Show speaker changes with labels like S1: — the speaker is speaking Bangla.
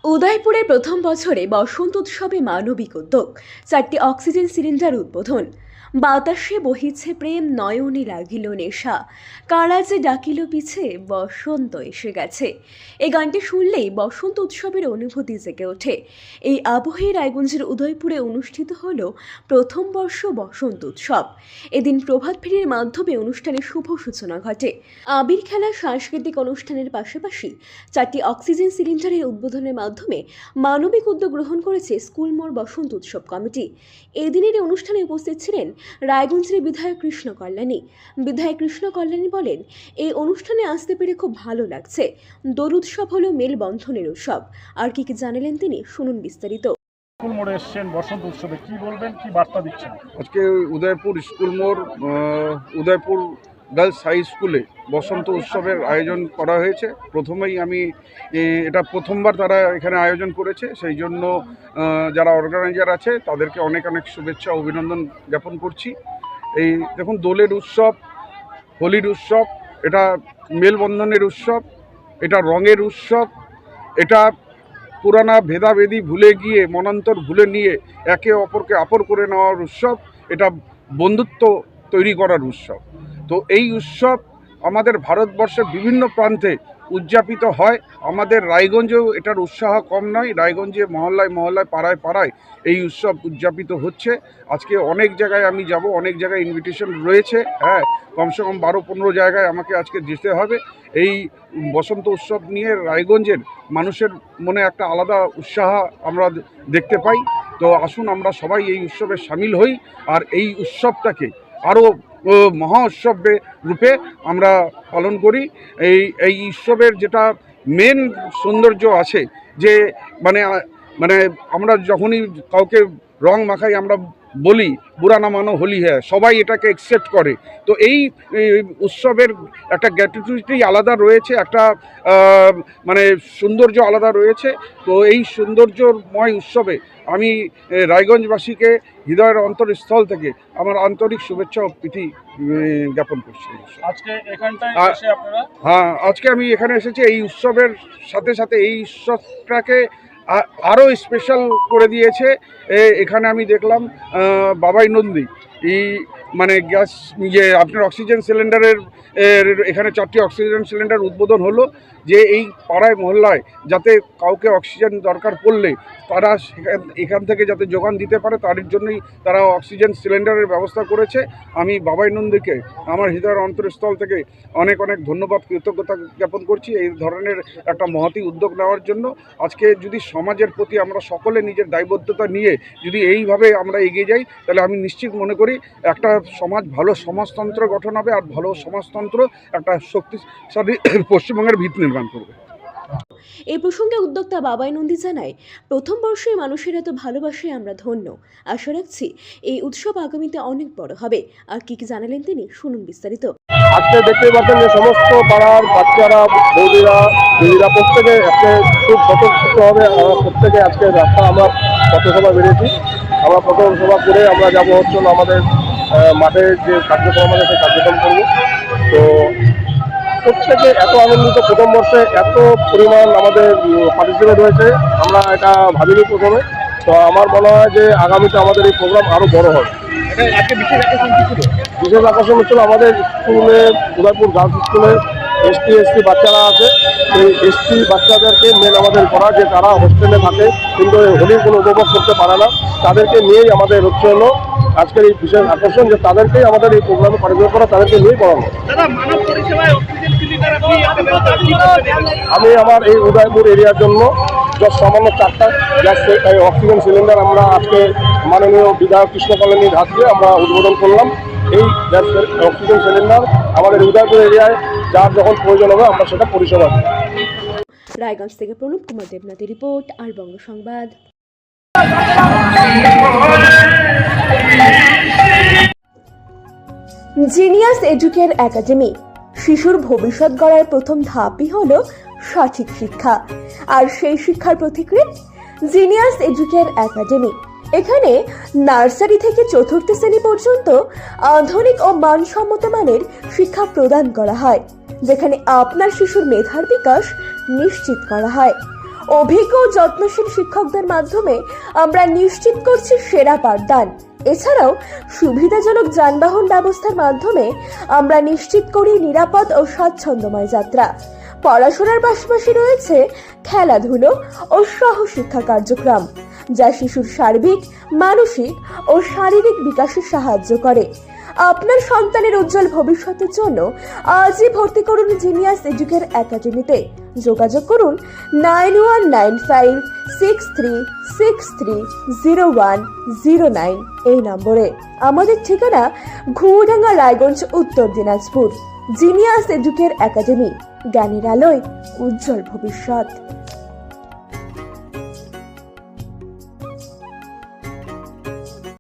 S1: উদয়পুরের প্রথম বছরে বসন্ত উৎসবে মানবিক উদ্যোগ, 4টি অক্সিজেন সিলিন্ডার উদ্বোধন। বাতাসে বহিছে প্রেম, নয়নে লাগিল নেশা, কারা যে ডাকিল পিছে, বসন্ত এসে গেছে। এই গানটি শুনলেই বসন্ত উৎসবের অনুভূতি জেগে ওঠে। এই আবহে রায়গঞ্জের উদয়পুরে অনুষ্ঠিত হল প্রথম বর্ষ বসন্ত উৎসব। এদিন প্রভাত ফেরির মাধ্যমে অনুষ্ঠানের শুভ সূচনা ঘটে। আবির খেলা, সাংস্কৃতিক অনুষ্ঠানের পাশাপাশি 4টি অক্সিজেন সিলিন্ডারের উদ্বোধনের মাধ্যমে মানবিক উদ্যোগ গ্রহণ করেছে স্কুল মোড় বসন্ত উৎসব কমিটি। এদিনের এই অনুষ্ঠানে উপস্থিত ছিলেন রায়গঞ্জের বিধায়ক কৃষ্ণ কল্যাণী। বিধায়ক কৃষ্ণ কল্যাণী বলেন, এই অনুষ্ঠানে আসতে পেরে খুব ভালো লাগছে। দোল উৎসব হলো মেলবন্ধনের উৎসব। আর কি জানালেন তিনি, শুনুন বিস্তারিত।
S2: স্কুল মোড়ে এসছেন বসন্ত উৎসবে, কি বলবেন, কি বার্তা দিচ্ছেন?
S3: আজকে উদয়পুর স্কুল মোড় উদয়পুর গার্লস হাই স্কুলে বসন্ত উৎসবের আয়োজন করা হয়েছে। প্রথমেই আমি এটা প্রথমবার তারা এখানে আয়োজন করেছে, সেই জন্য যারা অর্গানাইজার আছে তাদেরকে অনেক অনেক শুভেচ্ছা অভিনন্দন জ্ঞাপন করছি। এই দেখুন, দোলের উৎসব, হোলির উৎসব, এটা মেলবন্ধনের উৎসব, এটা রঙের উৎসব, এটা পুরানা ভেদাভেদি ভুলে গিয়ে, মনান্তর ভুলে নিয়ে একে অপরকে আপর করে নেওয়ার উৎসব, এটা বন্ধুত্ব তৈরি করার উৎসব। তো এই উৎসব আমাদের ভারতবর্ষের বিভিন্ন প্রান্তে উদযাপিত হয়। আমাদের রায়গঞ্জেও এটার উৎসাহ কম নয়। রায়গঞ্জে মহল্লায় মহল্লায়, পাড়ায় পাড়ায় এই উৎসব উদযাপিত হচ্ছে। আজকে অনেক জায়গায় আমি যাব, অনেক জায়গায় ইনভিটেশন রয়েছে। হ্যাঁ, কমসে কম 12-15 জায়গায় আমাকে আজকে যেতে হবে। এই বসন্ত উৎসব নিয়ে রায়গঞ্জের মানুষের মনে একটা আলাদা উৎসাহ আমরা দেখতে পাই। তো আসুন আমরা সবাই এই উৎসবে সামিল হই, আর এই উৎসবটাকে আরও মহা উৎসবে রূপে আমরা পালন করি। এই উৎসবের যেটা মেন সৌন্দর্য আছে, যে মানে মানে আমরা যখনই কাউকে রং মাখাই, আমরা বলি বুড়া না মানো হোলি হ্যাঁ, সবাই এটাকে অ্যাকসেপ্ট করে। তো এই উৎসবের একটা গ্র্যাটিটিউডই আলাদা রয়েছে, একটা মানে সৌন্দর্য আলাদা রয়েছে। তো এই সৌন্দর্যময় উৎসবে আমি রায়গঞ্জবাসীকে হৃদয়ের অন্তরস্থল থেকে আমার আন্তরিক শুভেচ্ছা ও প্রীতি জ্ঞাপন করছি।
S2: আজকে এখানটায় এসে আপনারা?
S3: হ্যাঁ, আজকে আমি এখানে এসেছি এই উৎসবের সাথে সাথে এই উৎসবটাকে আরও স্পেশাল করে দিয়েছে। এখানে আমি দেখলাম বাবাই নন্দী এই মানে গ্যাস আপনার অক্সিজেন সিলিন্ডারের এখানে 4টি অক্সিজেন সিলিন্ডার উদ্বোধন হলো, যে এই পাড়ায় মহল্লায় যাতে কাউকে অক্সিজেন দরকার পড়লে তারা এখান থেকে যাতে যোগান দিতে পারে, তার জন্যই তারা অক্সিজেন সিলিন্ডারের ব্যবস্থা করেছে। আমি বাবাই নন্দীকে আমার হৃদয়ের অন্তরস্থল থেকে অনেক অনেক ধন্যবাদ, কৃতজ্ঞতা জ্ঞাপন করছি এই ধরনের একটা মহতী উদ্যোগ নেওয়ার জন্য। আজকে যদি সমাজের প্রতি আমরা সকলে নিজের দায়বদ্ধতা নিয়ে যদি এইভাবে আমরা এগিয়ে যাই, তাহলে আমি নিশ্চিত মনে করি একটা সমাজ, ভালো সমাজতন্ত্র গঠন হবে, আর ভালো সমাজতন্ত্র একটা শক্তিশালী পশ্চিমবঙ্গের ভিত নির্মাণ করবে।
S1: এই প্রসঙ্গে উদ্যোক্তা বাবাই নন্দী জানায়, প্রথম বর্ষে মানুষের এত ভালোবাসায় আমরা ধন্য। আশা রাখছি এই উৎসব আগামীতে অনেক বড় হবে। আর কি জানালেন তিনি, শুনুন বিস্তারিত।
S4: আজকে দেখতে পাচ্ছেন যে সমস্ত পাড়ার বাচ্চারা, বৌদিরা, দিদিরা প্রত্যেকে আজকে খুব সতর্কভাবে প্রত্যেকে আজকে রাস্তা আমরা পথসভা বেরিয়েছি। আমরা পথসভা করে আমরা যাবো হচ্ছে আমাদের মাঠে যে কার্যক্রম আছে সেই কার্যক্রম করবো। তো প্রত্যেকে এত আনন্দিত, প্রথম বর্ষে এত পরিমাণ আমাদের পার্টিসিপেট হয়েছে, আমরা এটা ভাবিনি প্রথমে। তো আমার মনে হয় যে আগামীতে আমাদের এই প্রোগ্রাম আরও বড় হবে। বিশেষ আকর্ষণ হচ্ছিল আমাদের স্কুলে, উদয়পুর গার্লস স্কুলে এসটি বাচ্চারা আছে। সেই এসটি বাচ্চাদেরকে মেন আমাদের করা, যে তারা হোস্টেলে থাকে কিন্তু হোলির কোনো উপভোগ করতে পারে না, তাদেরকে নিয়েই আমাদের হচ্ছে হলো আজকের এই বিশেষ আকর্ষণ, যে তাদেরকেই আমাদের এই প্রোগ্রামে পার্টিসিপেট করা, তাদেরকে নিয়েই পড়ানো। আমি আমার এই উদয়পুর এরিয়ার জন্য সামান্য 4টা গ্যাস অক্সিজেন সিলিন্ডার আমরা আজকে মাননীয় বিধায়ক কৃষ্ণ কল্যাণীর হাত দিয়ে আমরা উদ্বোধন করলাম। এই গ্যাস অক্সিজেন সিলিন্ডার আমাদের উদয়পুর এরিয়ায় যার যখন প্রয়োজন হবে আমরা সেটা পরিষেবা দিই।
S1: রায়গঞ্জ থেকে প্রণব কুমার দেবনাথের রিপোর্ট, আর বঙ্গ সংবাদ। Genius educare academy. শিশুর ভবিষ্যৎ গড়ার প্রথম ধাপই হলো সঠিক শিক্ষা, আর সেই শিক্ষার প্রতিক্রিয়া জিনিয়াস এডুকেয়ার একাডেমি। এখানে নার্সারি থেকে 4র্থ শ্রেণী পর্যন্ত আধুনিক ও মানসম্মত মানের শিক্ষা প্রদান করা হয়, যেখানে আপনার শিশুর মেধার বিকাশ নিশ্চিত করা হয়। অভিজ্ঞ ও যত্নশীল শিক্ষকদের মাধ্যমে আমরা নিশ্চিত করছি সেরা পাঠদান। এছাড়াও সুবিধাজনক যানবাহন ব্যবস্থার মাধ্যমে আমরা নিশ্চিত করি নিরাপদ ও স্বাচ্ছন্দ্যময় যাত্রা। পড়াশোনার পাশাপাশি রয়েছে খেলাধুলো ও সহশিক্ষা কার্যক্রম, যা শিশুর সার্বিক, মানসিক ও শারীরিক বিকাশে সাহায্য করে। আপনার সন্তানের উজ্জ্বল ভবিষ্যতের জন্য আজই ভর্তি করুন জিনিয়াস এডুকের একাডেমিতে। যোগাযোগ করুন 919563630109 এই নম্বরে। আমাদের ঠিকানা ঘুডাঙ্গা, রায়গঞ্জ, উত্তর দিনাজপুর। জিনিয়াস এডুকের একাডেমি, জ্ঞানের আলোয় উজ্জ্বল ভবিষ্যৎ।